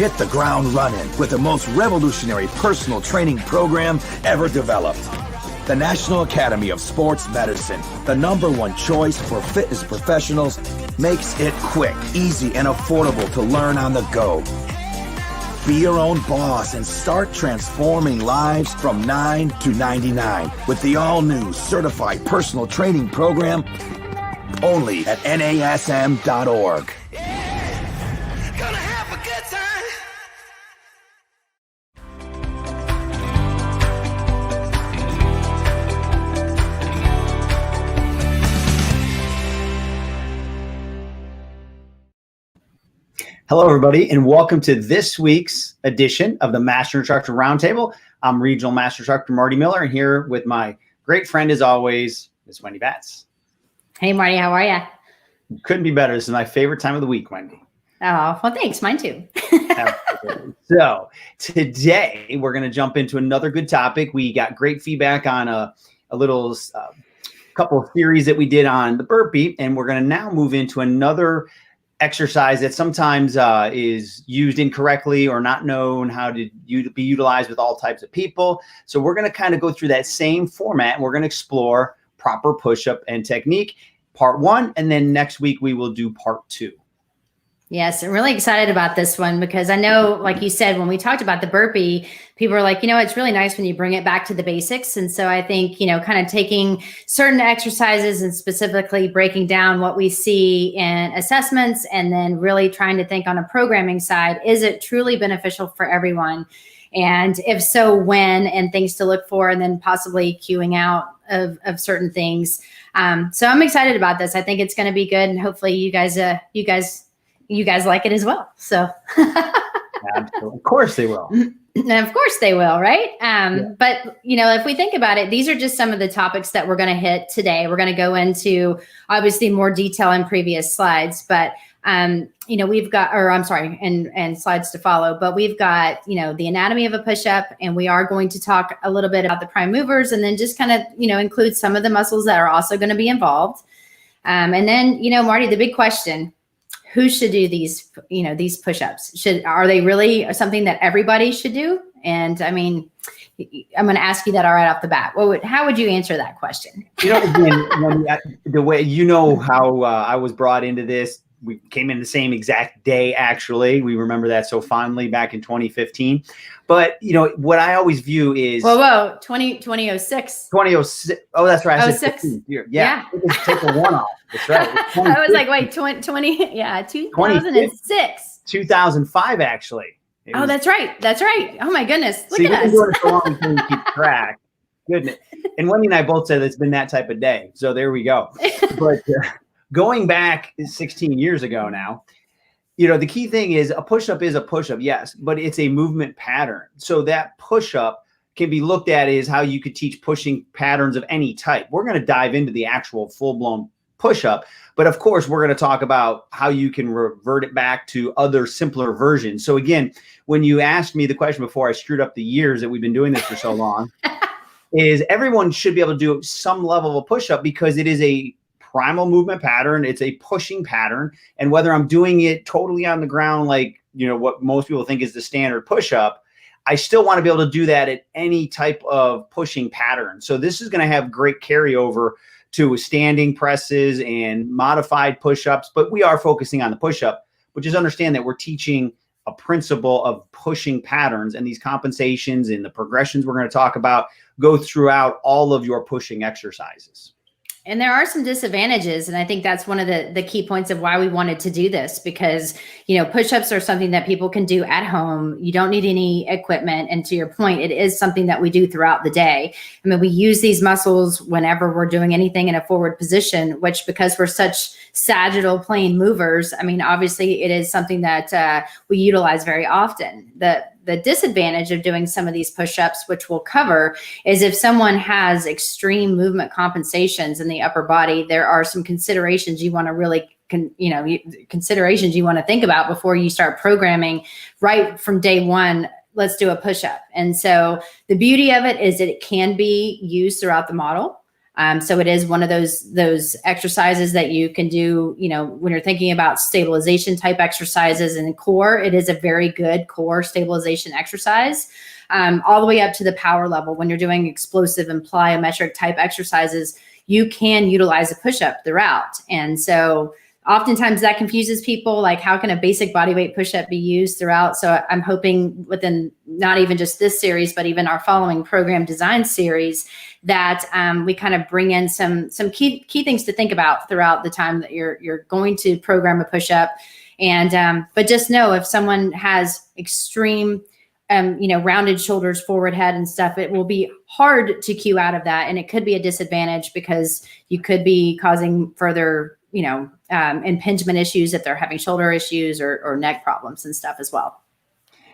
hit the ground running with the most revolutionary personal training program ever developed. The National Academy of Sports Medicine, the #1 choice for fitness professionals, makes it quick, easy, and affordable to learn on the go. Be your own boss and start transforming lives from 9 to 99 with the all-new certified personal training program only at NASM.org. Hello, everybody, and welcome to this week's edition of the Master Instructor Roundtable. I'm Regional Master Instructor Marty Miller, and here with my great friend, as always, Miss Wendy Batts. Hey, Marty, how are you? Couldn't be better. This is my favorite time of the week, Wendy. Oh, well, thanks. Mine too. Absolutely. So today we're going to jump into another good topic. We got great feedback on a little couple of theories that we did on the burpee, and we're going to now move into another exercise that sometimes is used incorrectly or not known how to be utilized with all types of people. So we're going to kind of go through that same format, and we're going to explore proper push-up and technique, part 1, and then next week we will do part 2. Yes, I'm really excited about this one because I know, like you said, when we talked about the burpee, people are like, it's really nice when you bring it back to the basics. And so I think, kind of taking certain exercises and specifically breaking down what we see in assessments and then really trying to think on a programming side, is it truly beneficial for everyone? And if so, when, and things to look for, and then possibly queuing out of certain things. So I'm excited about this. I think it's going to be good. And hopefully you guys like it as well. So Absolutely. Of course they will. Of course they will, right? But, if we think about it, these are just some of the topics that we're going to hit today. We're going to go into obviously more detail in previous slides, but, we've got, and slides to follow, but we've got, the anatomy of a push-up, and we are going to talk a little bit about the prime movers and then just kind of, include some of the muscles that are also going to be involved. And then, Marty, the big question, who should do these push-ups? Are they really something that everybody should do? And I'm going to ask you that right off the bat. How would you answer that question? Again, the way how I was brought into this, we came in the same exact day, actually. We remember that so fondly back in 2015. But, what I always view is... 2006. 2006. Oh, that's right. 06. Yeah. Take the one off. That's right. I was like, wait, 2006. 2005, actually. That's right. Oh, my goodness. Look at us. We've been doing it so long we can't keep track. Goodness. And Wendy and I both said it's been that type of day. So there we go. But going back 16 years ago now, the key thing is a push-up is a push-up, yes, but it's a movement pattern. So that push-up can be looked at as how you could teach pushing patterns of any type. We're going to dive into the actual full-blown push-up, but of course, we're going to talk about how you can revert it back to other simpler versions. So again, when you asked me the question before I screwed up the years that we've been doing this for so long, is everyone should be able to do some level of push-up because it is a primal movement pattern. It's a pushing pattern. And whether I'm doing it totally on the ground, like, what most people think is the standard push-up, I still want to be able to do that at any type of pushing pattern. So this is going to have great carryover to standing presses and modified push-ups, but we are focusing on the push-up, which is understand that we're teaching a principle of pushing patterns, and these compensations and the progressions we're going to talk about go throughout all of your pushing exercises. And there are some disadvantages. And I think that's one of the key points of why we wanted to do this, because, push-ups are something that people can do at home. You don't need any equipment. And to your point, it is something that we do throughout the day. We use these muscles whenever we're doing anything in a forward position, which, because we're such sagittal plane movers, obviously it is something that we utilize very often. The disadvantage of doing some of these push-ups, which we'll cover, is if someone has extreme movement compensations in the upper body, there are some considerations you want to really considerations you want to think about before you start programming right from day one. Let's do a push-up. And so the beauty of it is that it can be used throughout the model. So it is one of those exercises that you can do, when you're thinking about stabilization type exercises and core, it is a very good core stabilization exercise. All the way up to the power level. When you're doing explosive and plyometric type exercises, you can utilize a push-up throughout. And so oftentimes that confuses people, like how can a basic bodyweight push-up be used throughout? So I'm hoping within not even just this series, but even our following program design series, that we kind of bring in some key things to think about throughout the time that you're going to program a push-up. And but just know, if someone has extreme rounded shoulders, forward head and stuff, it will be hard to cue out of that. And it could be a disadvantage because you could be causing further, impingement issues if they're having shoulder issues or neck problems and stuff as well.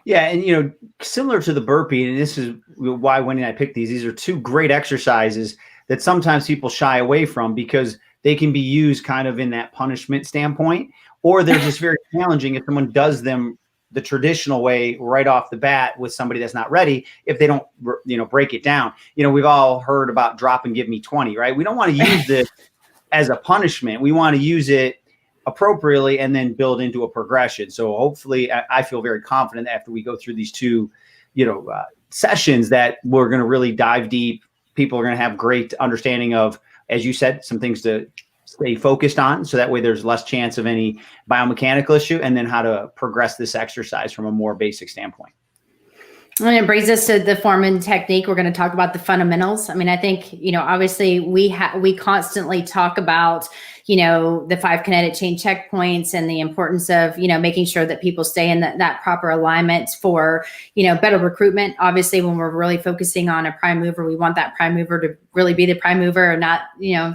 Yeah. And, similar to the burpee, and this is why Wendy and I picked these are two great exercises that sometimes people shy away from because they can be used kind of in that punishment standpoint, or they're just very challenging if someone does them the traditional way right off the bat with somebody that's not ready, if they don't, break it down. We've all heard about drop and give me 20, right? We don't want to use this as a punishment. We want to use it appropriately and then build into a progression. So hopefully I feel very confident that after we go through these two, sessions, that we're going to really dive deep. People are going to have great understanding of, as you said, some things to stay focused on, so that way there's less chance of any biomechanical issue, and then how to progress this exercise from a more basic standpoint. And it brings us to the form and technique. We're going to talk about the fundamentals. I mean, I think, obviously we constantly talk about, the 5 kinetic chain checkpoints and the importance of, making sure that people stay in that proper alignment for, better recruitment. Obviously, when we're really focusing on a prime mover, we want that prime mover to really be the prime mover and not,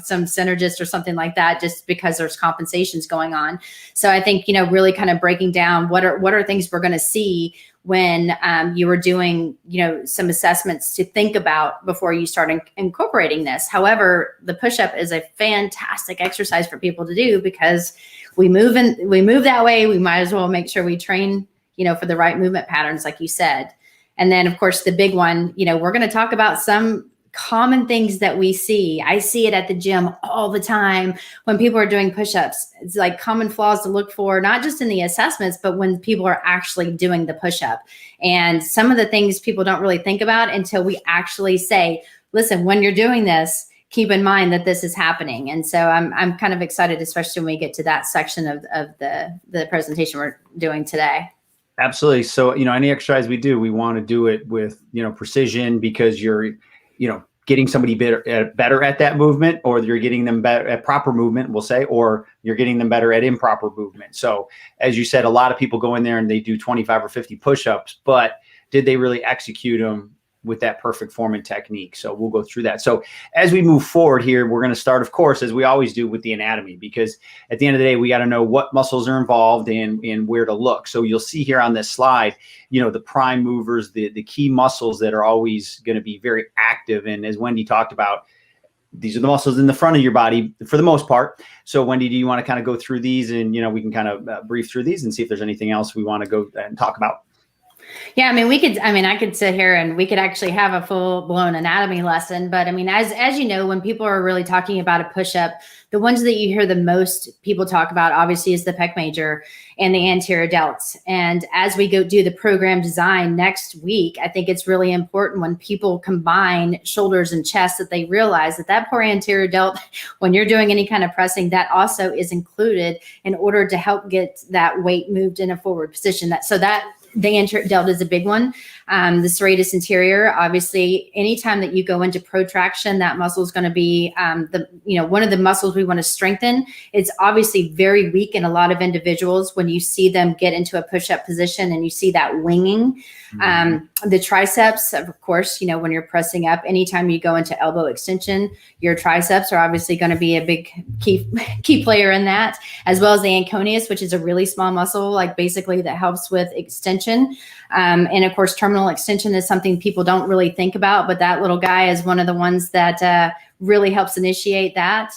some synergist or something like that, just because there's compensations going on. So I think, really kind of breaking down what are things we're going to see when you were doing, some assessments to think about before you start incorporating this. However, the push-up is a fantastic exercise for people to do because we move that way. We might as well make sure we train, for the right movement patterns, like you said. And then, of course, the big one, we're going to talk about some common things that we see. I see it at the gym all the time when people are doing push-ups. It's like common flaws to look for, not just in the assessments, but when people are actually doing the push-up. And some of the things people don't really think about until we actually say, listen, when you're doing this, keep in mind that this is happening. And so I'm kind of excited, especially when we get to that section of the presentation we're doing today. Absolutely. So, any exercise we do, we want to do it with, precision, because you're getting somebody better at that movement, or you're getting them better at proper movement, we'll say, or you're getting them better at improper movement. So as you said, a lot of people go in there and they do 25 or 50 push-ups, but did they really execute them with that perfect form and technique? So we'll go through that. So as we move forward here, we're going to start, of course, as we always do, with the anatomy, because at the end of the day, we got to know what muscles are involved and where to look. So you'll see here on this slide, the prime movers, the key muscles that are always going to be very active. And as Wendy talked about, these are the muscles in the front of your body for the most part. So Wendy, do you want to kind of go through these, and, we can kind of brief through these and see if there's anything else we want to go and talk about? Yeah, I could sit here and we could actually have a full blown anatomy lesson. But as you know, when people are really talking about a push-up, the ones that you hear the most people talk about obviously is the pec major and the anterior delts. And as we go do the program design next week, I think it's really important when people combine shoulders and chest that they realize that poor anterior delt, when you're doing any kind of pressing, that also is included in order to help get that weight moved in a forward position. The anterior delt is a big one. The serratus anterior, obviously, anytime that you go into protraction, that muscle is going to be one of the muscles we want to strengthen. It's obviously very weak in a lot of individuals when you see them get into a push-up position and you see that winging. The triceps, of course, when you're pressing up, anytime you go into elbow extension, your triceps are obviously going to be a big key player in that, as well as the anconeus, which is a really small muscle, like basically that helps with extension. And of course, terminal extension is something people don't really think about, but that little guy is one of the ones that really helps initiate that.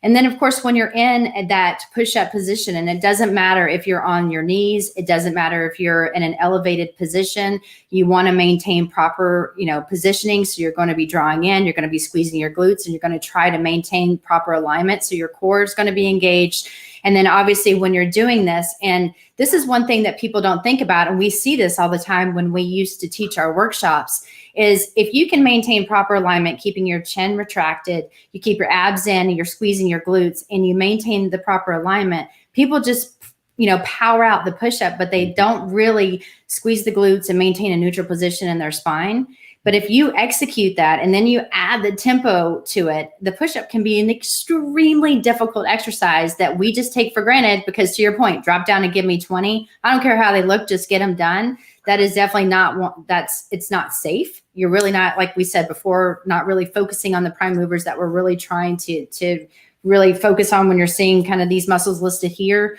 And then of course, when you're in that push-up position, and it doesn't matter if you're on your knees, it doesn't matter if you're in an elevated position, you want to maintain proper, positioning. So you're going to be drawing in, you're going to be squeezing your glutes, and you're going to try to maintain proper alignment. So your core is going to be engaged. And then obviously when you're doing this, and this is one thing that people don't think about, and we see this all the time when we used to teach our workshops, is if you can maintain proper alignment, keeping your chin retracted, you keep your abs in, and you're squeezing your glutes, and you maintain the proper alignment, people just, power out the push-up, but they don't really squeeze the glutes and maintain a neutral position in their spine. But if you execute that and then you add the tempo to it, the push-up can be an extremely difficult exercise that we just take for granted because, to your point, drop down and give me 20. I don't care how they look, just get them done. That is definitely it's not safe. You're really not, like we said before, not really focusing on the prime movers that we're really trying to really focus on when you're seeing kind of these muscles listed here.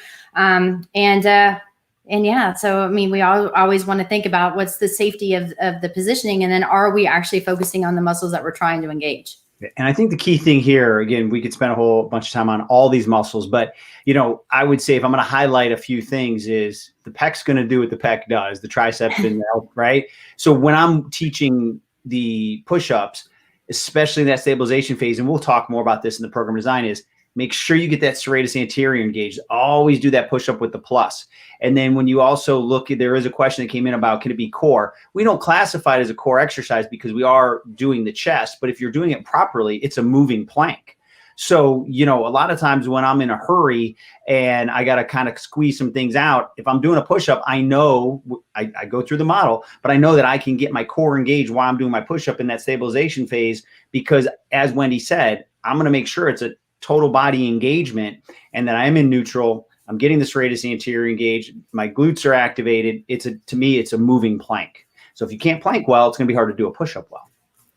And yeah, so, I mean, we always want to think about what's the safety of the positioning, and then are we actually focusing on the muscles that we're trying to engage? And I think the key thing here, again, we could spend a whole bunch of time on all these muscles, but, I would say if I'm going to highlight a few things is the pec's going to do what the pec does, the tricep and right? So when I'm teaching the push-ups, especially in that stabilization phase, and we'll talk more about this in the program design, is make sure you get that serratus anterior engaged. Always do that push-up with the plus. And then when you also look, there is a question that came in about, can it be core? We don't classify it as a core exercise because we are doing the chest, but if you're doing it properly, it's a moving plank. So, a lot of times when I'm in a hurry and I got to kind of squeeze some things out, if I'm doing a push-up, I know, I go through the model, but I know that I can get my core engaged while I'm doing my push-up in that stabilization phase, because as Wendy said, I'm going to make sure it's a total body engagement and that I'm in neutral. I'm getting the serratus anterior engaged. My glutes are activated. To me, it's a moving plank. So if you can't plank well, it's going to be hard to do a push-up well.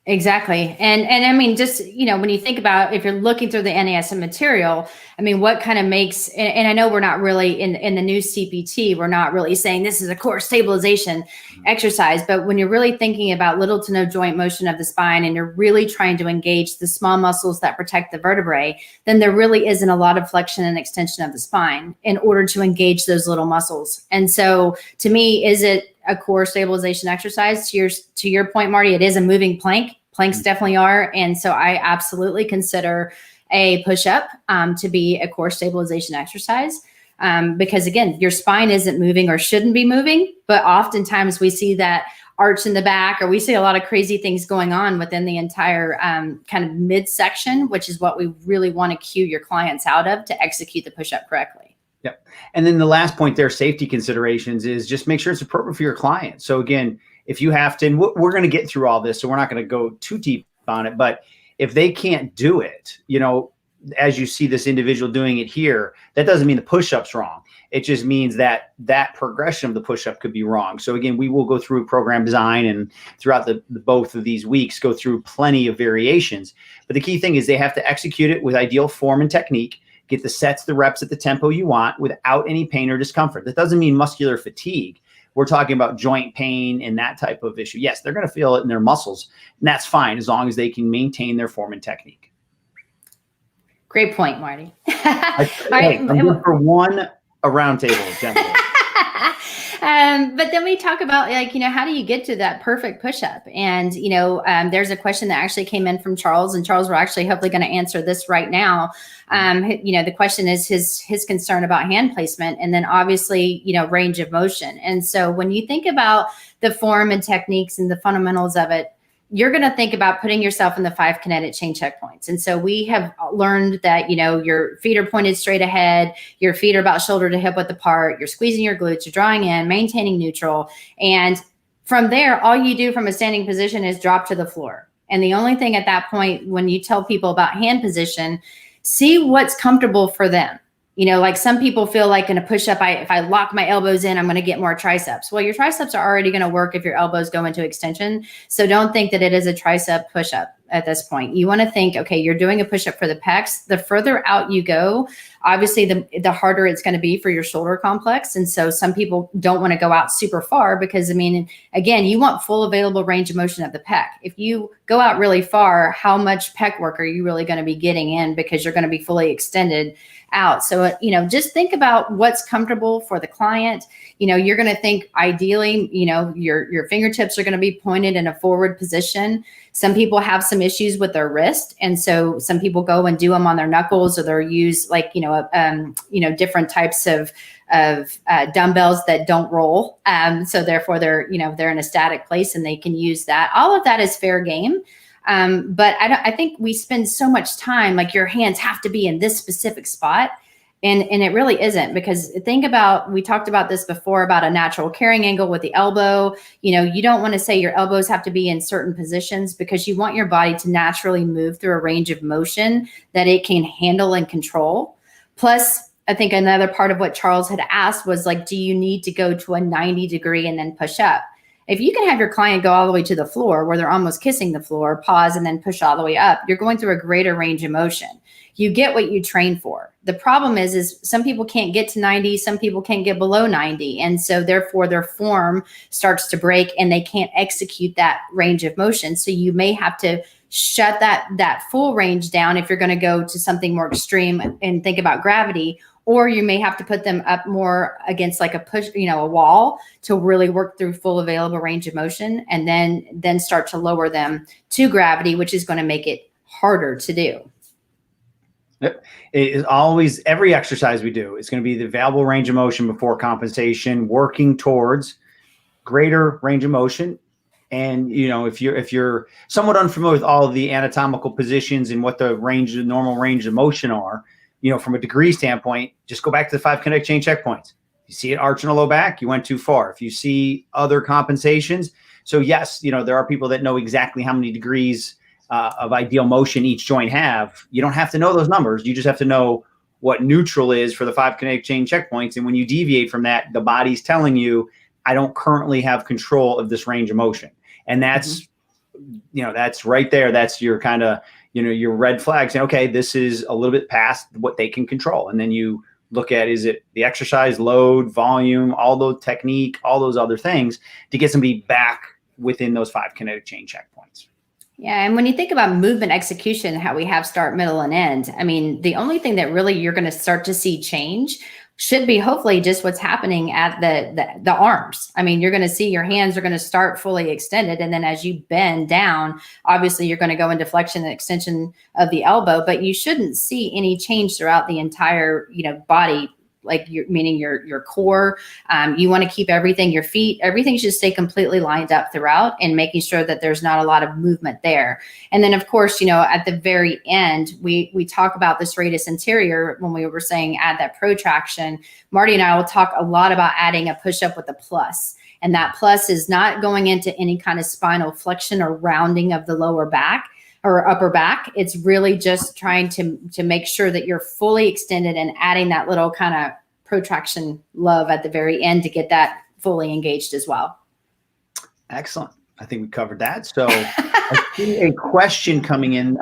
Exactly. And I mean, just, when you think about, if you're looking through the NASM material, I mean, what kind of makes, and I know we're not really in the new CPT, we're not really saying this is a core stabilization exercise, but when you're really thinking about little to no joint motion of the spine and you're really trying to engage the small muscles that protect the vertebrae, then there really isn't a lot of flexion and extension of the spine in order to engage those little muscles. And so to me, is it a core stabilization exercise? To your point, Marty, it is a moving plank. Planks definitely are. And so I absolutely consider a push-up to be a core stabilization exercise because, again, your spine isn't moving or shouldn't be moving, but oftentimes we see that arch in the back, or we see a lot of crazy things going on within the entire kind of midsection, which is what we really want to cue your clients out of to execute the push-up correctly. Yep. And then the last point there, safety considerations, is just make sure it's appropriate for your client. So again, if you have to, and we're going to get through all this, so we're not going to go too deep on it, but if they can't do it, as you see this individual doing it here, that doesn't mean the push-up's wrong. It just means that progression of the push-up could be wrong. So again, we will go through program design and throughout the both of these weeks, go through plenty of variations. But the key thing is they have to execute it with ideal form and technique, get the sets, the reps at the tempo you want without any pain or discomfort. That doesn't mean muscular fatigue. We're talking about joint pain and that type of issue. Yes, they're going to feel it in their muscles, and that's fine as long as they can maintain their form and technique. Great point, Marty. I'm good for a roundtable, gentlemen. But then we talk about, how do you get to that perfect push-up? And, there's a question that actually came in from Charles, and Charles, we're actually hopefully going to answer this right now. The question is his concern about hand placement, and then obviously, range of motion. And so when you think about the form and techniques and the fundamentals of it, you're going to think about putting yourself in the 5 kinetic chain checkpoints. And so we have learned that, your feet are pointed straight ahead, your feet are about shoulder to hip width apart, you're squeezing your glutes, you're drawing in, maintaining neutral. And from there, all you do from a standing position is drop to the floor. And the only thing at that point, when you tell people about hand position, see what's comfortable for them. Like some people feel like in a push-up, if I lock my elbows in, I'm going to get more triceps. Well, your triceps are already going to work if your elbows go into extension. So don't think that it is a tricep push-up. at this point. You want to think, okay, you're doing a push-up for the pecs. The further out you go, obviously the harder it's going to be for your shoulder complex. And so some people don't want to go out super far because, I mean, again, you want full available range of motion of the pec. If you go out really far, how much pec work are you really going to be getting in, because you're going to be fully extended out? So, you know, just think about what's comfortable for the client. You know, you're going to think ideally, you know, your fingertips are going to be pointed in a forward position. Some people have some issues with their wrist. And so some people go and do them on their knuckles, or they'll use like, different types of dumbbells that don't roll. So therefore they're in a static place and they can use that. All of that is fair game. But I think we spend so much time, like your hands have to be in this specific spot. And it really isn't, because think about, we talked about this before about a natural carrying angle with the elbow. You know, you don't want to say your elbows have to be in certain positions, because you want your body to naturally move through a range of motion that it can handle and control. Plus, I think another part of what Charles had asked was like, do you need to go to a 90 degree and then push up? If you can have your client go all the way to the floor where they're almost kissing the floor, pause, and then push all the way up, you're going through a greater range of motion. You get what you train for. The problem is some people can't get to 90, some people can't get below 90. And so therefore their form starts to break and they can't execute that range of motion. So you may have to shut that full range down if you're going to go to something more extreme and think about gravity, or you may have to put them up more against like a wall to really work through full available range of motion, and then start to lower them to gravity, which is going to make it harder to do. It is always, every exercise we do, it's going to be the available range of motion before compensation, working towards greater range of motion. And, you know, if you're somewhat unfamiliar with all of the anatomical positions and what the normal range of motion are, you know, from a degree standpoint, just go back to the 5 kinetic chain checkpoints. You see it arching a low back, you went too far. If you see other compensations, so yes, you know, there are people that know exactly how many degrees of ideal motion each joint have. You don't have to know those numbers. You just have to know what neutral is for the 5 kinetic chain checkpoints. And when you deviate from that, the body's telling you, I don't currently have control of this range of motion. And that's, you know, that's right there. That's your kind of, you know, your red flag saying, okay, this is a little bit past what they can control. And then you look at, is it the exercise, load, volume, all those technique, all those other things to get somebody back within those 5 kinetic chain checkpoints. Yeah. And when you think about movement execution, how we have start, middle, and end, I mean, the only thing that really you're going to start to see change should be hopefully just what's happening at the arms. I mean, you're going to see your hands are going to start fully extended. And then as you bend down, obviously you're going to go into flexion and extension of the elbow, but you shouldn't see any change throughout the entire, you know, body, like meaning your core. You want to keep everything, your feet, everything should stay completely lined up throughout, and making sure that there's not a lot of movement there. And then of course, you know, at the very end, we talk about the serratus anterior when we were saying add that protraction. Marty and I will talk a lot about adding a push up with a plus. And that plus is not going into any kind of spinal flexion or rounding of the lower back or upper back. It's really just trying to make sure that you're fully extended and adding that little kind of protraction love at the very end to get that fully engaged as well. Excellent. I think we covered that. So I see a question coming in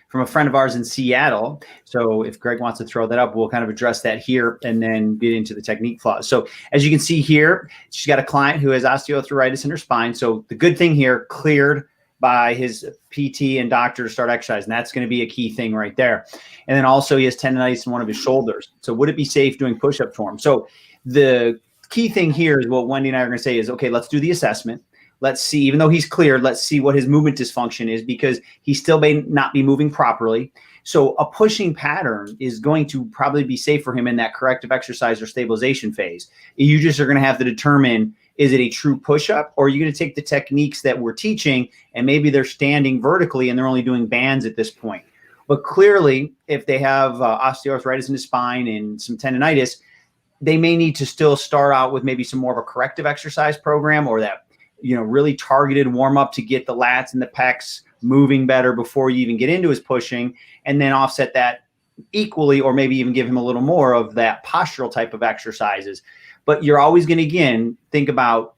from a friend of ours in Seattle. So if Greg wants to throw that up, we'll kind of address that here and then get into the technique flaws. So as you can see here, she's got a client who has osteoarthritis in her spine. So the good thing here, cleared by his PT and doctor to start exercise. And that's going to be a key thing right there. And then also he has tendonitis in one of his shoulders. So would it be safe doing push-ups for him? So the key thing here is what Wendy and I are going to say is, okay, let's do the assessment. Let's see, even though he's cleared, let's see what his movement dysfunction is, because he still may not be moving properly. So a pushing pattern is going to probably be safe for him in that corrective exercise or stabilization phase. You just are going to have to determine, is it a true push-up, or are you going to take the techniques that we're teaching and maybe they're standing vertically and they're only doing bands at this point? But clearly, if they have osteoarthritis in the spine and some tendonitis, they may need to still start out with maybe some more of a corrective exercise program, or that, you know, really targeted warm up to get the lats and the pecs moving better before you even get into his pushing, and then offset that equally, or maybe even give him a little more of that postural type of exercises. But you're always going to, again, think about,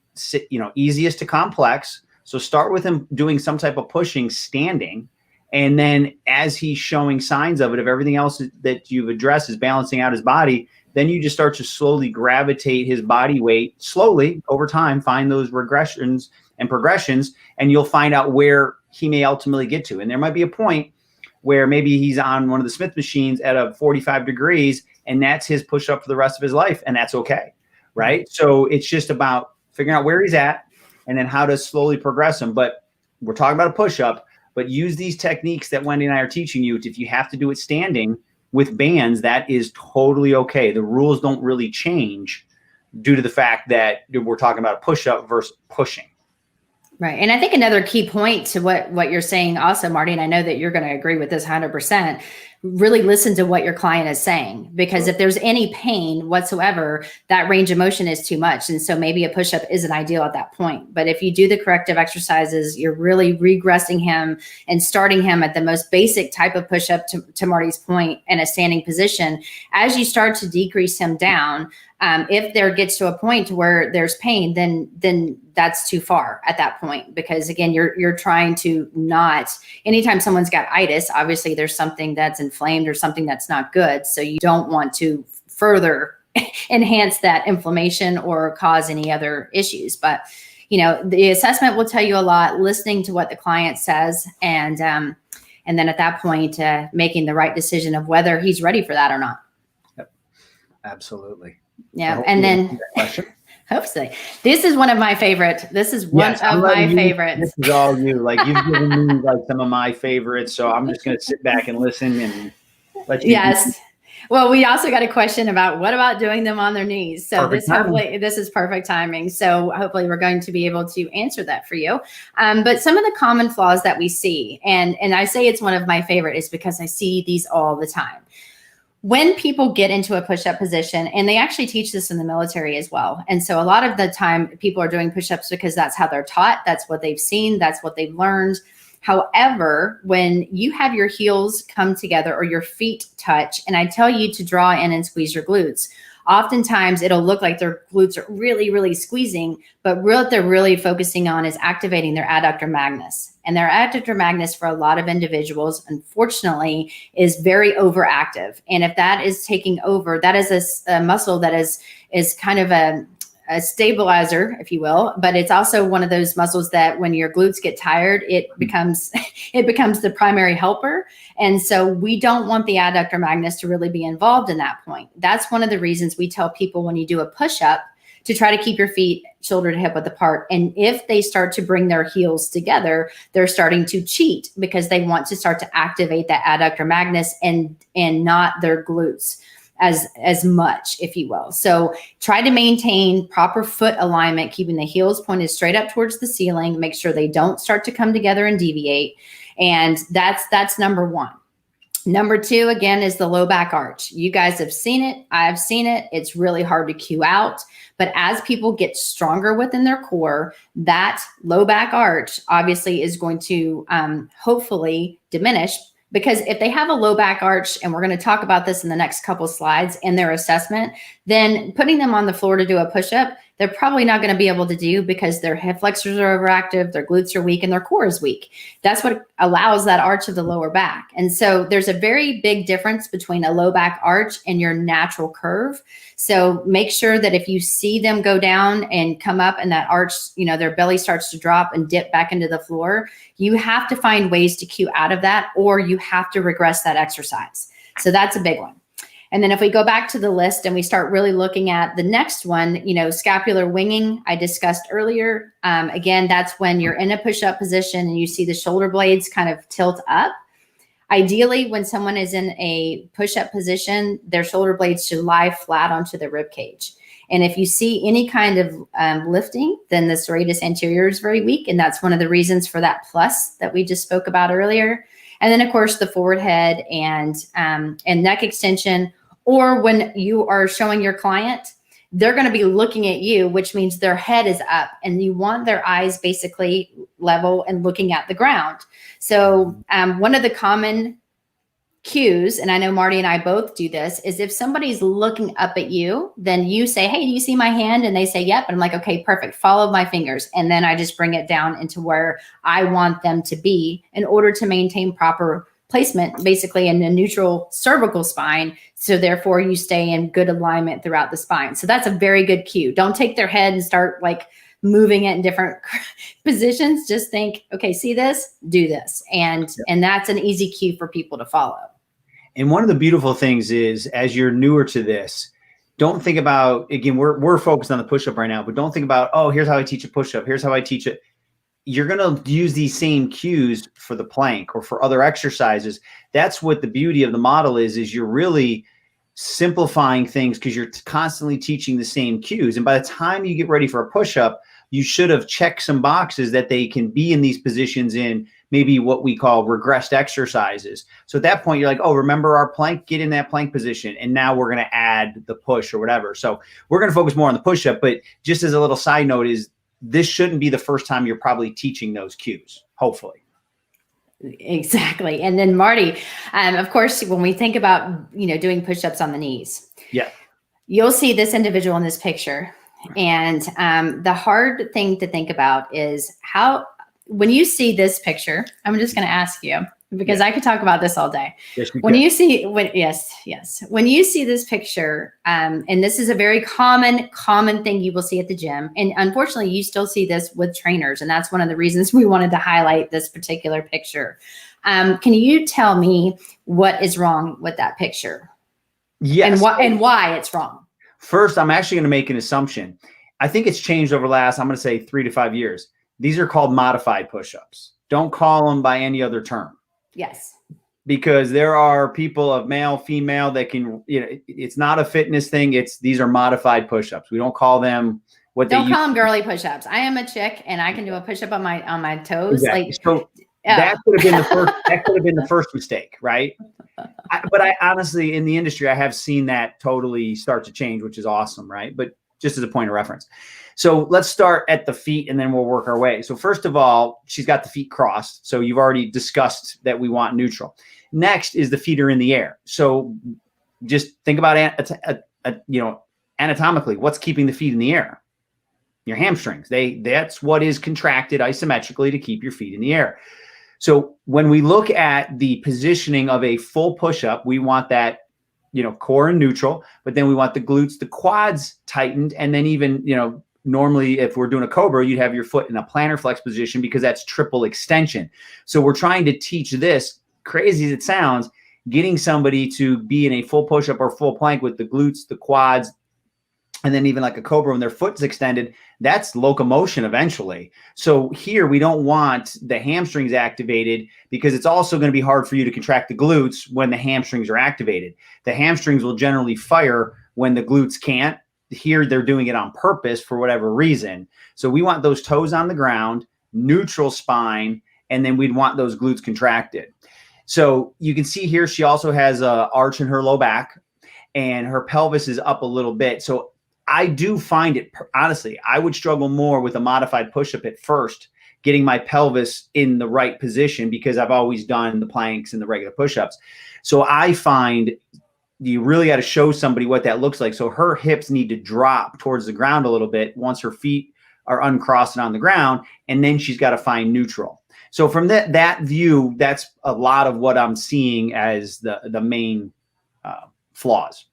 you know, easiest to complex. So start with him doing some type of pushing standing, And then as he's showing signs of it, if everything else that you've addressed is balancing out his body, then you just start to slowly gravitate his body weight slowly over time, find those regressions and progressions, and you'll find out where he may ultimately get to. And there might be a point where maybe he's on one of the Smith machines at a 45 degrees, and that's his push-up for the rest of his life, and that's okay, right? So it's just about figuring out where he's at and then how to slowly progress him. But we're talking about a push-up, but use these techniques that Wendy and I are teaching you. If you have to do it standing with bands, that is totally okay. The rules don't really change due to the fact that we're talking about a push-up versus pushing. Right. And I think another key point to what you're saying also, Marty, and I know that you're going to agree with this 100%, really listen to what your client is saying, because if there's any pain whatsoever, that range of motion is too much. And so maybe a push-up isn't ideal at that point. But if you do the corrective exercises, you're really regressing him and starting him at the most basic type of push-up, to Marty's point, in a standing position. As you start to decrease him down, if there gets to a point where there's pain, then that's too far at that point, because again, you're trying to not, anytime someone's got itis, obviously there's something that's inflamed or something that's not good. So you don't want to further enhance that inflammation or cause any other issues. But the assessment will tell you a lot, listening to what the client says, and then at that point, making the right decision of whether he's ready for that or not. Yep. Absolutely. Yeah. And then hopefully this is one of my favorite. This is one of my favorites. This is all you. Like, you've given me like some of my favorites. So I'm just going to sit back and listen and let you. Yes. Well, we also got a question about what about doing them on their knees. So this is perfect timing. So hopefully we're going to be able to answer that for you. But some of the common flaws that we see, and I say it's one of my favorite, is because I see these all the time. When people get into a push-up position, and they actually teach this in the military as well. And so a lot of the time people are doing push-ups because that's how they're taught. That's what they've seen. That's what they've learned. However, when you have your heels come together or your feet touch, and I tell you to draw in and squeeze your glutes, oftentimes it'll look like their glutes are really, really squeezing, but what they're really focusing on is activating their adductor magnus. And their adductor magnus, for a lot of individuals, unfortunately, is very overactive. And if that is taking over, that is a muscle that is kind of a stabilizer, if you will, but it's also one of those muscles that when your glutes get tired, it becomes the primary helper. And so we don't want the adductor magnus to really be involved in that point. That's one of the reasons we tell people when you do a push-up to try to keep your feet shoulder to hip width apart. And if they start to bring their heels together, they're starting to cheat because they want to start to activate that adductor magnus and not their glutes as much, if you will. So try to maintain proper foot alignment, keeping the heels pointed straight up towards the ceiling. Make sure they don't start to come together and deviate. And that's number one. Number two, again, is the low back arch. You guys have seen it. I've seen it. It's really hard to cue out. But as people get stronger within their core, that low back arch obviously is going to hopefully diminish. Because if they have a low back arch, and we're going to talk about this in the next couple slides in their assessment, then putting them on the floor to do a push-up, they're probably not going to be able to do because their hip flexors are overactive, their glutes are weak, and their core is weak. That's what allows that arch of the lower back. And so there's a very big difference between a low back arch and your natural curve. So make sure that if you see them go down and come up and that arch, their belly starts to drop and dip back into the floor, you have to find ways to cue out of that, or you have to regress that exercise. So that's a big one. And then if we go back to the list and we start really looking at the next one, scapular winging, I discussed earlier. Again, that's when you're in a push-up position and you see the shoulder blades kind of tilt up. Ideally, when someone is in a push-up position, their shoulder blades should lie flat onto the rib cage. And if you see any kind of lifting, then the serratus anterior is very weak. And that's one of the reasons for that plus that we just spoke about earlier. And then, of course, the forward head and neck extension, or when you are showing your client, they're going to be looking at you, which means their head is up, and you want their eyes basically level and looking at the ground. So one of the common cues, and I know Marty and I both do this, is if somebody's looking up at you, then you say, hey, do you see my hand? And they say, yep. And I'm like, okay, perfect. Follow my fingers. And then I just bring it down into where I want them to be in order to maintain proper placement, basically in a neutral cervical spine. So therefore you stay in good alignment throughout the spine. So that's a very good cue. Don't take their head and start like moving it in different positions. Just think, okay, see this, do this. And that's an easy cue for people to follow. And one of the beautiful things is, as you're newer to this, don't think about, again, we're focused on the push-up right now, but don't think about, oh, here's how I teach a push-up. Here's how I teach it. You're going to use these same cues for the plank or for other exercises. That's what the beauty of the model is you're really simplifying things because you're constantly teaching the same cues. And by the time you get ready for a push-up, you should have checked some boxes that they can be in these positions in maybe what we call regressed exercises. So at that point, you're like, oh, remember our plank, get in that plank position. And now we're going to add the push or whatever. So we're going to focus more on the push-up. But just as a little side note is this shouldn't be the first time you're probably teaching those cues, hopefully. Exactly. And then Marty, of course, when we think about, doing push-ups on the knees, you'll see this individual in this picture. And the hard thing to think about is when you see this picture, I'm just going to ask you, because I could talk about this all day. Yes, when you see this picture, and this is a very common thing you will see at the gym. And unfortunately, you still see this with trainers. And that's one of the reasons we wanted to highlight this particular picture. Can you tell me what is wrong with that picture? Yes. And why it's wrong? First, I'm actually going to make an assumption. I think it's changed over the last, I'm going to say 3 to 5 years. These are called modified push-ups. Don't call them by any other term. Yes. Because there are people of male, female that can, it's not a fitness thing. These are modified push-ups. We don't call them what they don't call them girly push-ups. I am a chick and I can do a push-up on my toes. Exactly. So that could have been the first, the first mistake, right? But I honestly, in the industry, I have seen that totally start to change, which is awesome, right? But just as a point of reference. So let's start at the feet and then we'll work our way. So first of all, she's got the feet crossed. So you've already discussed that we want neutral. Next is the feet are in the air. So just think about, anatomically, what's keeping the feet in the air? Your hamstrings. That's what is contracted isometrically to keep your feet in the air. So when we look at the positioning of a full push-up, we want that, core and neutral, but then we want the glutes, the quads tightened, and then even, normally if we're doing a cobra, you'd have your foot in a plantar flex position because that's triple extension. So we're trying to teach this, crazy as it sounds, getting somebody to be in a full push-up or full plank with the glutes, the quads, and then even like a cobra when their foot's extended, that's locomotion eventually. So here we don't want the hamstrings activated because it's also going to be hard for you to contract the glutes when the hamstrings are activated. The hamstrings will generally fire when the glutes can't. Here they're doing it on purpose for whatever reason. So we want those toes on the ground, neutral spine, and then we'd want those glutes contracted. So you can see here she also has an arch in her low back and her pelvis is up a little bit. So I do find it, honestly, I would struggle more with a modified push-up at first, getting my pelvis in the right position because I've always done the planks and the regular push-ups. So I find you really got to show somebody what that looks like. So her hips need to drop towards the ground a little bit once her feet are uncrossed and on the ground, and then she's got to find neutral. So from that view, that's a lot of what I'm seeing as the main flaws.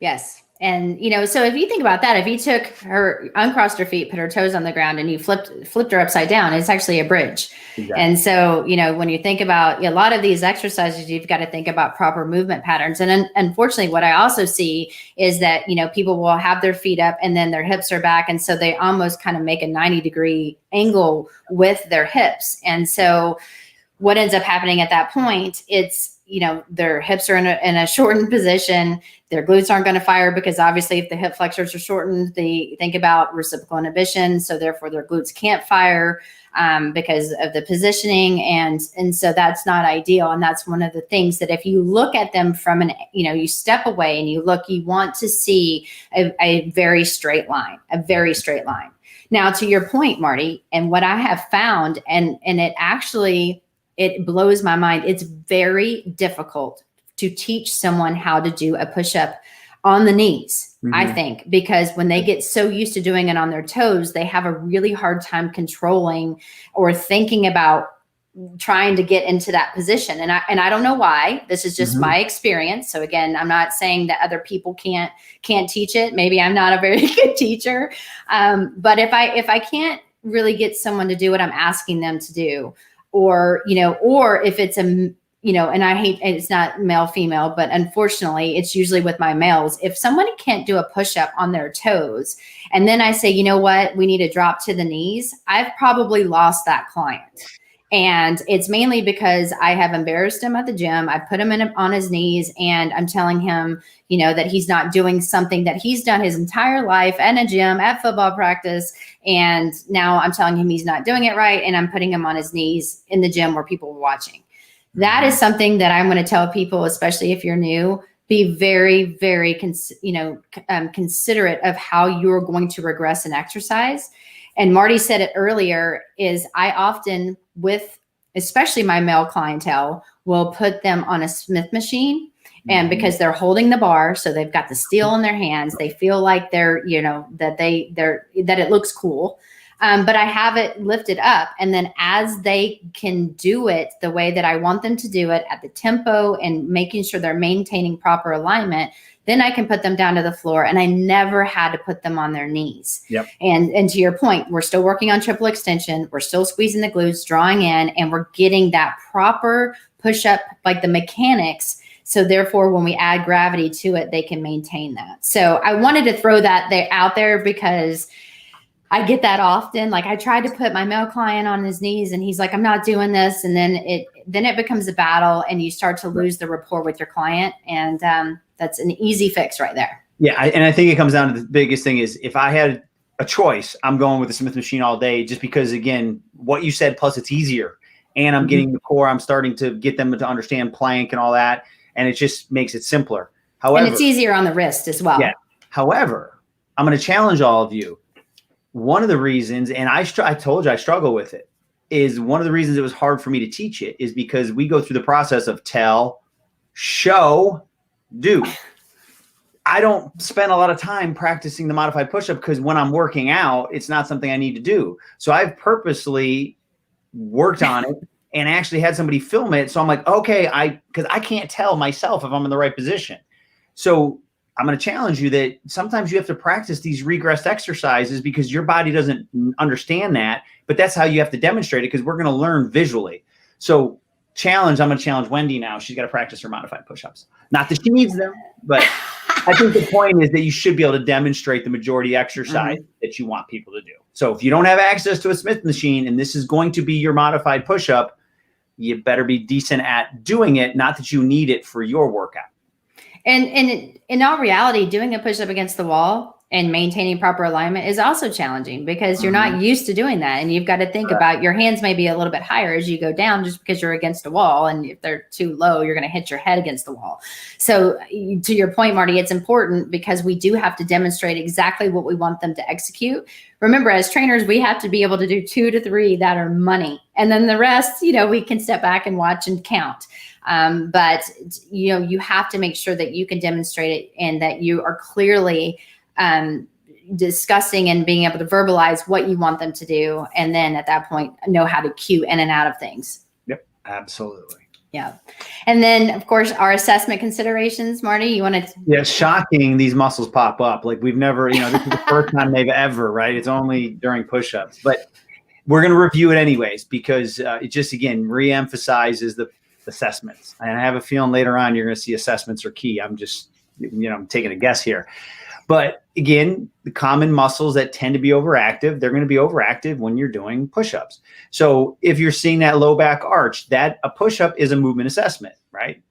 Yes. And, so if you think about that, if you took her, uncrossed her feet, put her toes on the ground and you flipped her upside down, it's actually a bridge. Exactly. And so, when you think about a lot of these exercises, you've got to think about proper movement patterns. And unfortunately, what I also see is that, people will have their feet up and then their hips are back. And so they almost kind of make a 90-degree angle with their hips. And so what ends up happening at that point, it's, their hips are in a shortened position. Their glutes aren't going to fire because obviously if the hip flexors are shortened, they think about reciprocal inhibition. So therefore their glutes can't fire because of the positioning. And so that's not ideal. And that's one of the things that if you look at them from you step away and you want to see a very straight line. Now, to your point, Marty, and what I have found, and it actually, it blows my mind. It's very difficult to teach someone how to do a push-up on the knees, I think, because when they get so used to doing it on their toes, they have a really hard time controlling or thinking about trying to get into that position. And I don't know why. This is just my experience. So again, I'm not saying that other people can't teach it. Maybe I'm not a very good teacher. But if I can't really get someone to do what I'm asking them to do, or if it's and I hate, it's not male, female, but unfortunately it's usually with my males. If somebody can't do a push-up on their toes, and then I say, you know what, we need to drop to the knees, I've probably lost that client. And it's mainly because I have embarrassed him at the gym. I put him on his knees, and I'm telling him, that he's not doing something that he's done his entire life at a gym, at football practice. And now I'm telling him he's not doing it right. And I'm putting him on his knees in the gym where people are watching. That is something that I'm going to tell people, especially if you're new, be very, very, considerate of how you're going to regress an exercise. And Marty said it earlier, is I often, especially my male clientele, will put them on a Smith machine. And because they're holding the bar, so they've got the steel in their hands, they feel like they're, that it looks cool. But I have it lifted up. And then as they can do it the way that I want them to do it, at the tempo and making sure they're maintaining proper alignment, then I can put them down to the floor. And I never had to put them on their knees. Yep. And to your point, we're still working on triple extension. We're still squeezing the glutes, drawing in, and we're getting that proper push up, like the mechanics. So therefore, when we add gravity to it, they can maintain that. So I wanted to throw that out there because I get that often. Like, I tried to put my male client on his knees and he's like, I'm not doing this. And then it becomes a battle, and you start to lose the rapport with your client. And that's an easy fix right there. Yeah. And I think it comes down to the biggest thing is, if I had a choice, I'm going with the Smith machine all day, just because, again, what you said, plus it's easier, and I'm getting the core. I'm starting to get them to understand plank and all that. And it just makes it simpler. However, and it's easier on the wrist as well. Yeah. However, I'm going to challenge all of you. One of the reasons, and I told you I struggle with it, is one of the reasons it was hard for me to teach it is because we go through the process of tell, show, do. I don't spend a lot of time practicing the modified push-up because when I'm working out, it's not something I need to do. So I've purposely worked on it and actually had somebody film it. So I'm like, okay, because I can't tell myself if I'm in the right position. So I'm going to challenge you that sometimes you have to practice these regressed exercises because your body doesn't understand that, but that's how you have to demonstrate it, because we're going to learn visually. So I'm going to challenge Wendy now. She's got to practice her modified push-ups. Not that she needs them, but I think the point is that you should be able to demonstrate the majority exercise that you want people to do. So if you don't have access to a Smith machine and this is going to be your modified push-up, you better be decent at doing it, not that you need it for your workout. And in all reality, doing a push-up against the wall and maintaining proper alignment is also challenging because you're not used to doing that. And you've got to think about your hands may be a little bit higher as you go down just because you're against a wall. And if they're too low, you're going to hit your head against the wall. So to your point, Marty, it's important because we do have to demonstrate exactly what we want them to execute. Remember, as trainers, we have to be able to do 2 to 3 that are money. And then the rest, we can step back and watch and count. But you have to make sure that you can demonstrate it and that you are clearly discussing and being able to verbalize what you want them to do. And then at that point, know how to cue in and out of things. Yep, absolutely. Yeah. And then, of course, our assessment considerations, Marty, you want to? Yeah, shocking. These muscles pop up. Like we've never, this is the first time they've ever, right? It's only during push-ups. But we're going to review it anyways because it just, again, reemphasizes the assessments. And I have a feeling later on you're going to see assessments are key. I'm just, I'm taking a guess here. But again, the common muscles that tend to be overactive, they're going to be overactive when you're doing push-ups. So if you're seeing that low back arch, that a push-up is a movement assessment, right?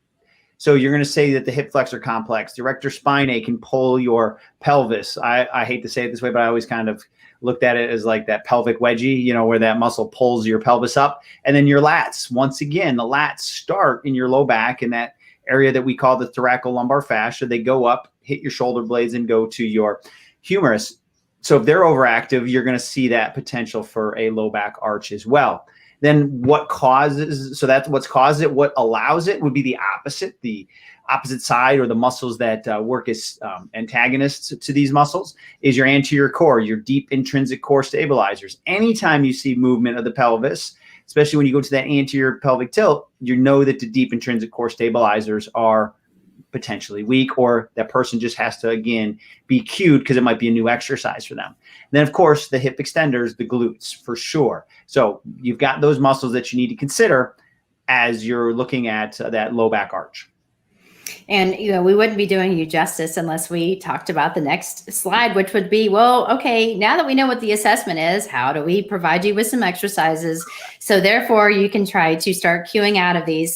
So you're going to say that the hip flexor complex, the erector spinae can pull your pelvis. I hate to say it this way, but I always kind of looked at it as like that pelvic wedgie, where that muscle pulls your pelvis up. And then your lats, once again, the lats start in your low back in that area that we call the thoracolumbar fascia. They go up, hit your shoulder blades, and go to your humerus. So if they're overactive, you're going to see that potential for a low back arch as well. Then what causes, so that's what's caused it. What allows it would be the opposite side, or the muscles that work as antagonists to these muscles, is your anterior core, your deep intrinsic core stabilizers. Anytime you see movement of the pelvis, especially when you go to that anterior pelvic tilt, you know that the deep intrinsic core stabilizers are potentially weak, or that person just has to, again, be cued because it might be a new exercise for them. And then, of course, the hip extenders, the glutes, for sure. So you've got those muscles that you need to consider as you're looking at that low back arch. And, we wouldn't be doing you justice unless we talked about the next slide, which would be, well, okay, now that we know what the assessment is, how do we provide you with some exercises? So therefore you can try to start cueing out of these.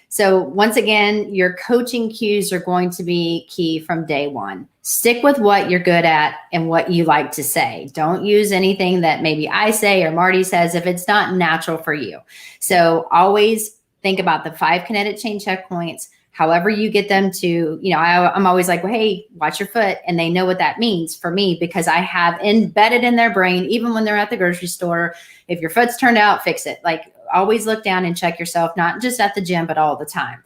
So once again, your coaching cues are going to be key from day one. Stick with what you're good at and what you like to say. Don't use anything that maybe I say or Marty says if it's not natural for you. So always think about the 5 kinetic chain checkpoints. However you get them to, I'm always like, well, hey, watch your foot. And they know what that means for me, because I have embedded in their brain, even when they're at the grocery store, if your foot's turned out, fix it. Like, always look down and check yourself, not just at the gym, but all the time.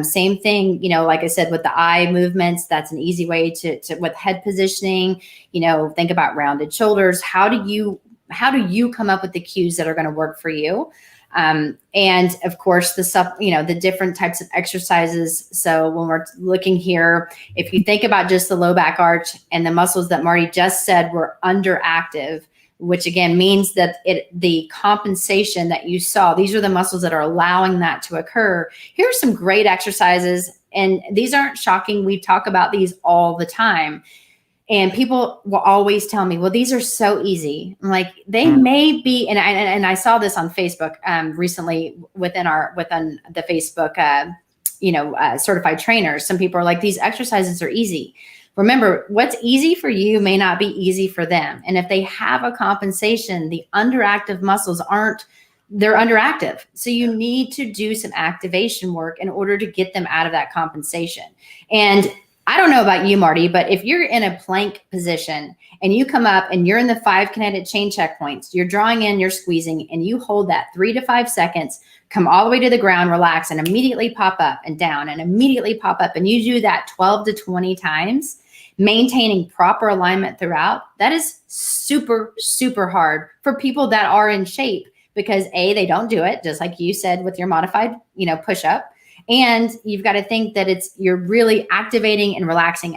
Same thing, like I said, with the eye movements, that's an easy way to with head positioning, think about rounded shoulders. How do you come up with the cues that are going to work for you? And of course, the different types of exercises. So when we're looking here, if you think about just the low back arch and the muscles that Marty just said were underactive, which again means that the compensation that you saw, these are the muscles that are allowing that to occur. Here are some great exercises, and these aren't shocking. We talk about these all the time. And people will always tell me, well, these are so easy. I'm like, they may be, and I saw this on Facebook recently within the Facebook, certified trainers. Some people are like, these exercises are easy. Remember, what's easy for you may not be easy for them. And if they have a compensation, the underactive muscles they're underactive. So you need to do some activation work in order to get them out of that compensation. And I don't know about you, Marty, but if you're in a plank position and you come up and you're in the 5 kinetic chain checkpoints, you're drawing in, you're squeezing, and you hold that 3 to 5 seconds, come all the way to the ground, relax, and immediately pop up and down and immediately pop up. And you do that 12 to 20 times, maintaining proper alignment throughout. That is super, super hard for people that are in shape, because they don't do it, just like you said with your modified, push-up. And you've got to think that you're really activating and relaxing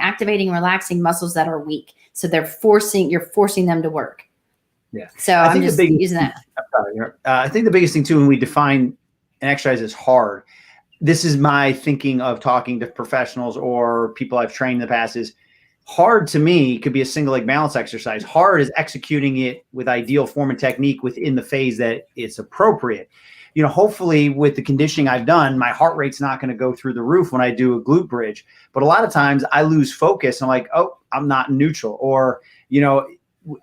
muscles that are weak. So you're forcing them to work. Yeah. So I'm just using that. I think the biggest thing too, when we define an exercise as hard, this is my thinking of talking to professionals or people I've trained in the past, is hard to me could be a single leg balance exercise. Hard is executing it with ideal form and technique within the phase that it's appropriate. Hopefully with the conditioning I've done, my heart rate's not going to go through the roof when I do a glute bridge. But a lot of times I lose focus. I'm like, oh, I'm not neutral. Or,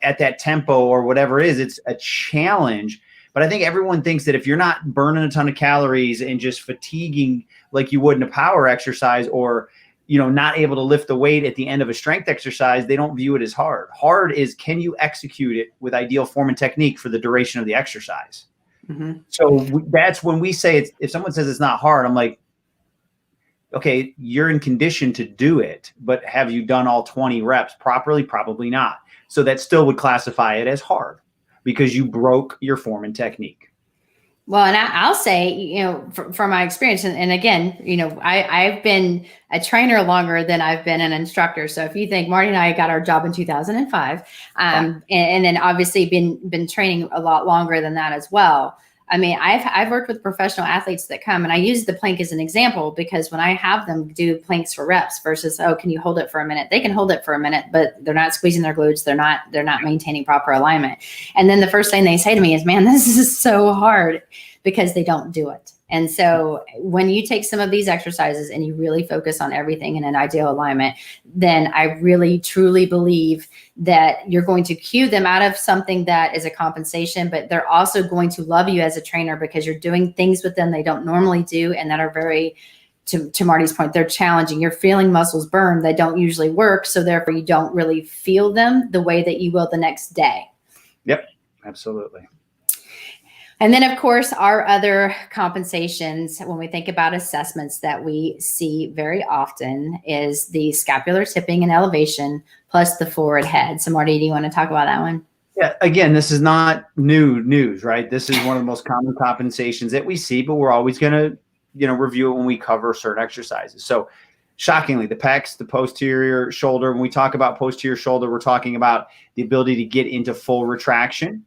at that tempo or whatever it is, it's a challenge. But I think everyone thinks that if you're not burning a ton of calories and just fatiguing like you would in a power exercise, or, not able to lift the weight at the end of a strength exercise, they don't view it as hard. Hard is, can you execute it with ideal form and technique for the duration of the exercise? Mm-hmm. So that's when we say if someone says it's not hard, I'm like, okay, you're in condition to do it, but have you done all 20 reps properly? Probably not. So that still would classify it as hard because you broke your form and technique. Well, and I'll say, from my experience, and again, I've been a trainer longer than I've been an instructor. So if you think Marty and I got our job in 2005, and then obviously been training a lot longer than that as well. I mean, I've worked with professional athletes that come, and I use the plank as an example because when I have them do planks for reps versus, oh, can you hold it for a minute? They can hold it for a minute, but they're not squeezing their glutes. They're not maintaining proper alignment. And then the first thing they say to me is, man, this is so hard, because they don't do it. And so when you take some of these exercises and you really focus on everything in an ideal alignment, then I really, truly believe that you're going to cue them out of something that is a compensation, but they're also going to love you as a trainer because you're doing things with them they don't normally do and that are very, to Marty's point, they're challenging. You're feeling muscles burn that don't usually work. So therefore you don't really feel them the way that you will the next day. Yep, absolutely. And then, of course, our other compensations, when we think about assessments that we see very often, is the scapular tipping and elevation plus the forward head. So, Marty, do you want to talk about that one? Yeah, again, this is not new news, right? This is one of the most common compensations that we see, but we're always going to, review it when we cover certain exercises. So shockingly, the pecs, the posterior shoulder, when we talk about posterior shoulder, we're talking about the ability to get into full retraction.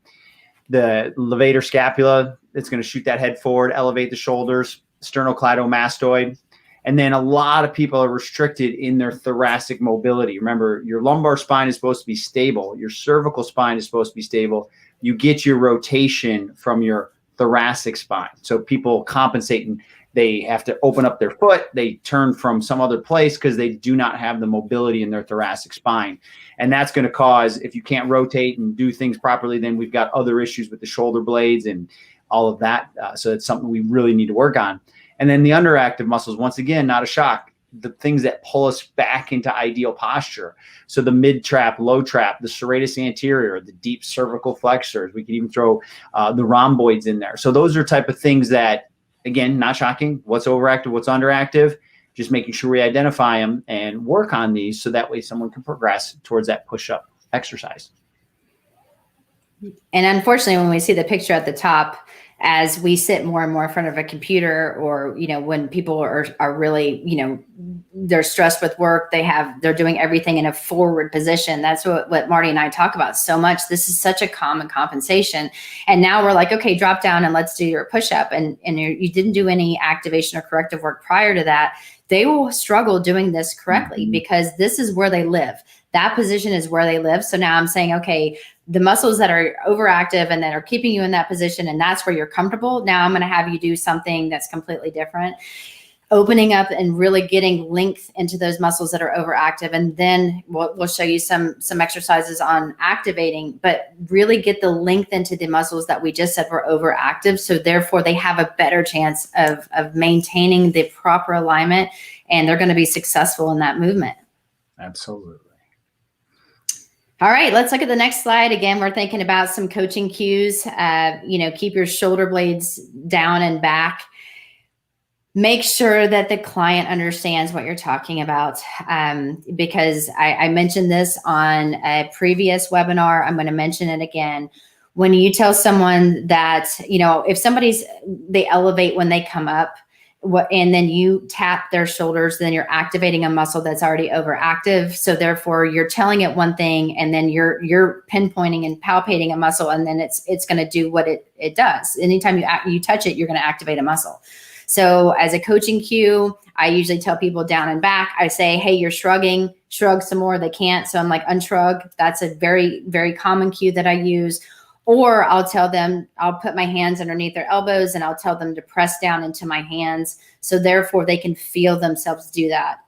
The levator scapula, it's going to shoot that head forward, elevate the shoulders, sternocleidomastoid. And then a lot of people are restricted in their thoracic mobility. Remember, your lumbar spine is supposed to be stable. Your cervical spine is supposed to be stable. You get your rotation from your thoracic spine. So people compensate and they have to open up their foot. They turn from some other place because they do not have the mobility in their thoracic spine. And that's going to cause, if you can't rotate and do things properly, then we've got other issues with the shoulder blades and all of that. So it's something we really need to work on. And then the underactive muscles, once again, not a shock, the things that pull us back into ideal posture. So the mid trap, low trap, the serratus anterior, the deep cervical flexors. We can even throw the rhomboids in there. So those are type of things that, again, not shocking. What's overactive, what's underactive, just making sure we identify them and work on these so that way someone can progress towards that push-up exercise. And unfortunately, when we see the picture at the top, as we sit more and more in front of a computer, or, when people are really, they're stressed with work, they're doing everything in a forward position. That's what Marty and I talk about so much. This is such a common compensation. And now we're like, okay, drop down and let's do your push-up. And you didn't do any activation or corrective work prior to that. They will struggle doing this correctly because this is where they live. That position is where they live. So now I'm saying, okay, the muscles that are overactive and that are keeping you in that position, and that's where you're comfortable. Now I'm going to have you do something that's completely different, opening up and really getting length into those muscles that are overactive. And then we'll show you some exercises on activating, but really get the length into the muscles that we just said were overactive. So therefore they have a better chance of maintaining the proper alignment, and they're going to be successful in that movement. Absolutely. All right, let's look at the next slide. Again, we're thinking about some coaching cues. Keep your shoulder blades down and back. Make sure that the client understands what you're talking about, because I mentioned this on a previous webinar. I'm going to mention it again. When you tell someone that, if they elevate when they come up, and then you tap their shoulders, then you're activating a muscle that's already overactive. So therefore you're telling it one thing, and then you're pinpointing and palpating a muscle, and then it's going to do what it does. Anytime you touch it, you're going to activate a muscle. So as a coaching cue, I usually tell people down and back. I say, hey, you're shrugging, shrug some more. They can't. So I'm like, unshrug. That's a very, very common cue that I use. Or I'll tell them, I'll put my hands underneath their elbows and I'll tell them to press down into my hands. So therefore they can feel themselves do that.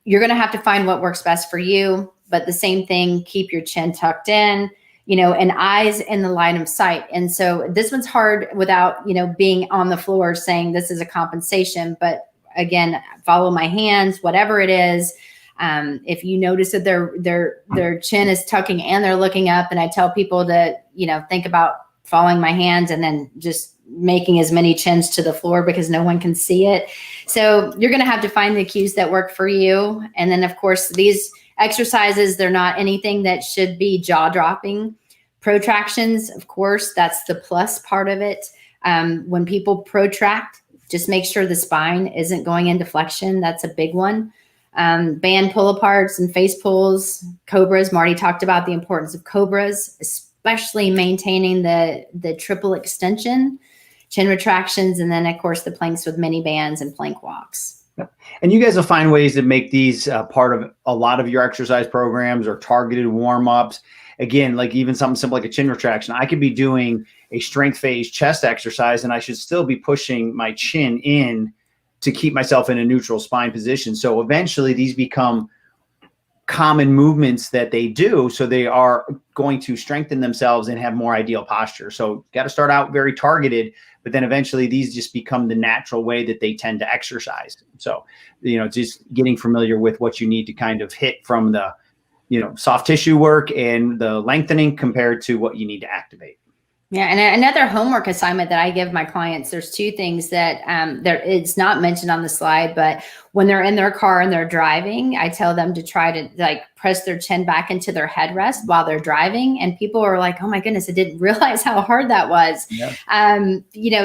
You're going to have to find what works best for you, but the same thing, keep your chin tucked in, and eyes in the line of sight. And so this one's hard without, being on the floor saying this is a compensation, but again, follow my hands, whatever it is. If you notice that their chin is tucking and they're looking up, and I tell people to, think about following my hands and then just making as many chins to the floor because no one can see it. So you're going to have to find the cues that work for you. And then of course, these exercises, they're not anything that should be jaw dropping. Protractions, of course, that's the plus part of it. When people protract, just make sure the spine isn't going into flexion. That's a big one. Band pull aparts and face pulls, cobras. Marty talked about the importance of cobras, especially maintaining the triple extension, chin retractions, and then of course the planks with mini bands and plank walks. And you guys will find ways to make these part of a lot of your exercise programs or targeted warm-ups. Again, like even something simple like a chin retraction. I could be doing a strength phase chest exercise and I should still be pushing my chin in to keep myself in a neutral spine position. So eventually these become common movements that they do. So they are going to strengthen themselves and have more ideal posture. So got to start out very targeted, but then eventually these just become the natural way that they tend to exercise. So, just getting familiar with what you need to kind of hit from the, soft tissue work and the lengthening compared to what you need to activate. Yeah, and another homework assignment that I give my clients, there's two things that it's not mentioned on the slide, but when they're in their car and they're driving, I tell them to try to like press their chin back into their headrest while they're driving. And people are like, oh my goodness, I didn't realize how hard that was. Yeah.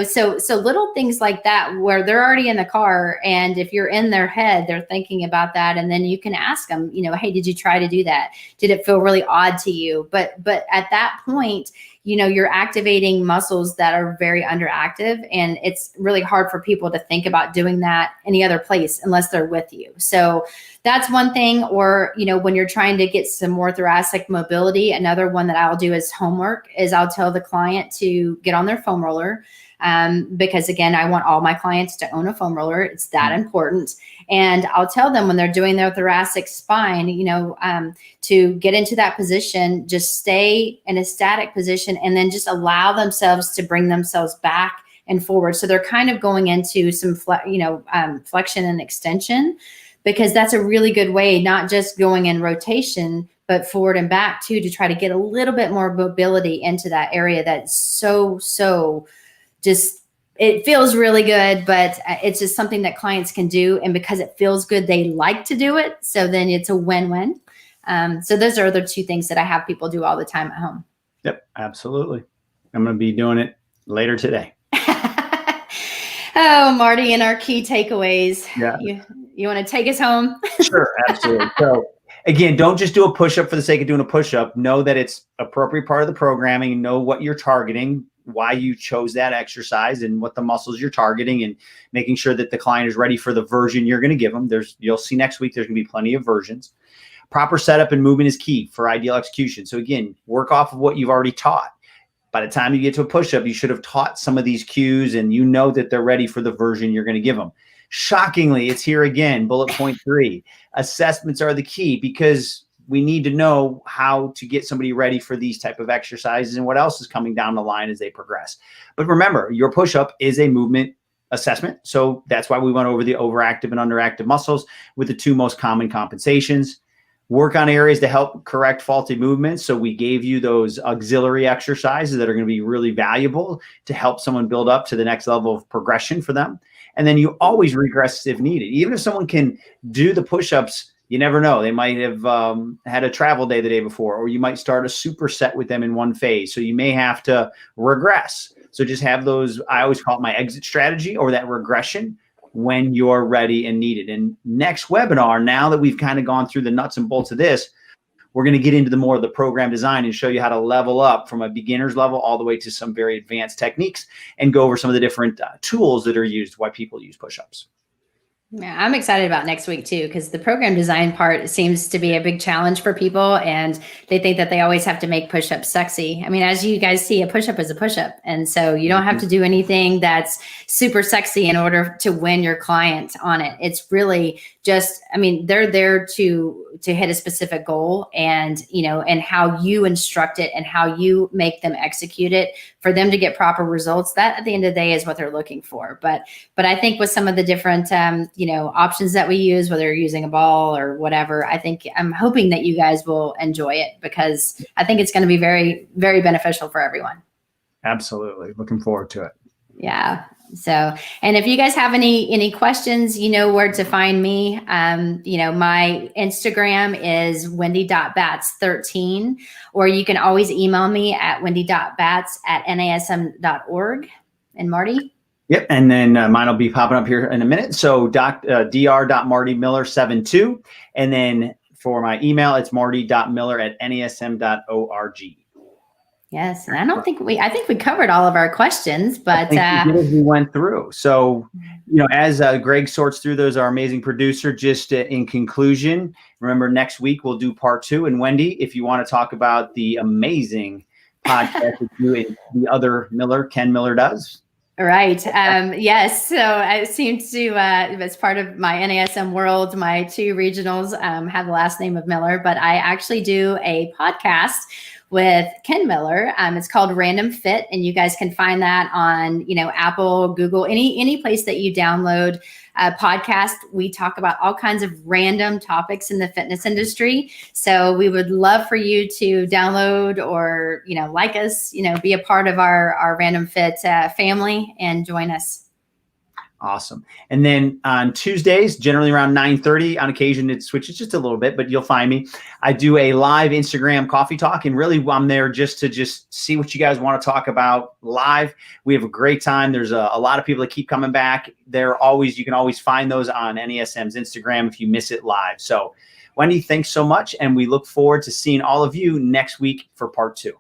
So little things like that where they're already in the car. And if you're in their head, they're thinking about that. And then you can ask them, hey, did you try to do that? Did it feel really odd to you? But at that point, you're activating muscles that are very underactive, and it's really hard for people to think about doing that any other place unless they're with you. So that's one thing. Or, when you're trying to get some more thoracic mobility, another one that I'll do as homework is I'll tell the client to get on their foam roller. Because again, I want all my clients to own a foam roller. It's that important. And I'll tell them when they're doing their thoracic spine, to get into that position, just stay in a static position and then just allow themselves to bring themselves back and forward. So they're kind of going into some, flexion and extension, because that's a really good way, not just going in rotation, but forward and back too, to try to get a little bit more mobility into that area that's so just, it feels really good, but it's just something that clients can do. And because it feels good, they like to do it. So then it's a win-win. So those are the two things that I have people do all the time at home. Yep, absolutely. I'm going to be doing it later today. Oh, Marty, and our key takeaways. Yeah. You want to take us home? Sure, absolutely. So again, don't just do a push-up for the sake of doing a push-up. Know that it's appropriate part of the programming. Know what you're targeting, why you chose that exercise, and what the muscles you're targeting, and making sure that the client is ready for the version you're going to give them. You'll see next week, there's going to be plenty of versions. Proper setup and movement is key for ideal execution. So again, work off of what you've already taught. By the time you get to a push-up, you should have taught some of these cues, and that they're ready for the version you're going to give them. Shockingly, it's here again, bullet point 3. Assessments are the key, because we need to know how to get somebody ready for these type of exercises and what else is coming down the line as they progress. But remember, your push-up is a movement assessment. So that's why we went over the overactive and underactive muscles with the two most common compensations. Work on areas to help correct faulty movements. So we gave you those auxiliary exercises that are going to be really valuable to help someone build up to the next level of progression for them. And then you always regress if needed. Even if someone can do the push-ups, you never know. They might have had a travel day the day before, or you might start a superset with them in one phase. So you may have to regress. So just have those, I always call it my exit strategy, or that regression, when you're ready and needed. And next webinar, now that we've kind of gone through the nuts and bolts of this, we're going to get into the more of the program design and show you how to level up from a beginner's level all the way to some very advanced techniques, and go over some of the different tools that are used, why people use push-ups. Yeah, I'm excited about next week too, because the program design part seems to be a big challenge for people, and they think that they always have to make push-ups sexy. I mean, as you guys see, a push-up is a push-up. And so you don't have to do anything that's super sexy in order to win your client on it. It's really just, they're there to hit a specific goal, and, and how you instruct it and how you make them execute it for them to get proper results. That at the end of the day is what they're looking for. But I think with some of the different, options that we use, whether you're using a ball or whatever, I'm hoping that you guys will enjoy it, because I think it's going to be very, very beneficial for everyone. Absolutely. Looking forward to it. Yeah. So, and if you guys have any questions, you know where to find me. My Instagram is wendy.bats13, or you can always email me at wendy.bats@nasm.org. And Marty? Yep. And then mine will be popping up here in a minute. So dr.martymiller72. And then for my email, it's marty.miller@nasm.org. Yes. And I think we covered all of our questions, but we went through. So, as Greg sorts through those, our amazing producer, just in conclusion, remember next week we'll do part 2. And Wendy, if you want to talk about the amazing podcast that you and the other Miller, Ken Miller, does. Right. Yes. So I seem to, as part of my NASM world, my 2 regionals have the last name of Miller, but I actually do a podcast with Ken Miller. It's called Random Fit, and you guys can find that on, Apple, Google, any place that you download a podcast. We talk about all kinds of random topics in the fitness industry. So we would love for you to download or, like us, be a part of our Random Fit family and join us. Awesome. And then on Tuesdays, generally around 9:30, on occasion it switches just a little bit, but you'll find me. I do a live Instagram coffee talk, and really I'm there just to see what you guys want to talk about live. We have a great time. There's a lot of people that keep coming back. You can always find those on NASM's Instagram if you miss it live. So Wendy, thanks so much. And we look forward to seeing all of you next week for part 2.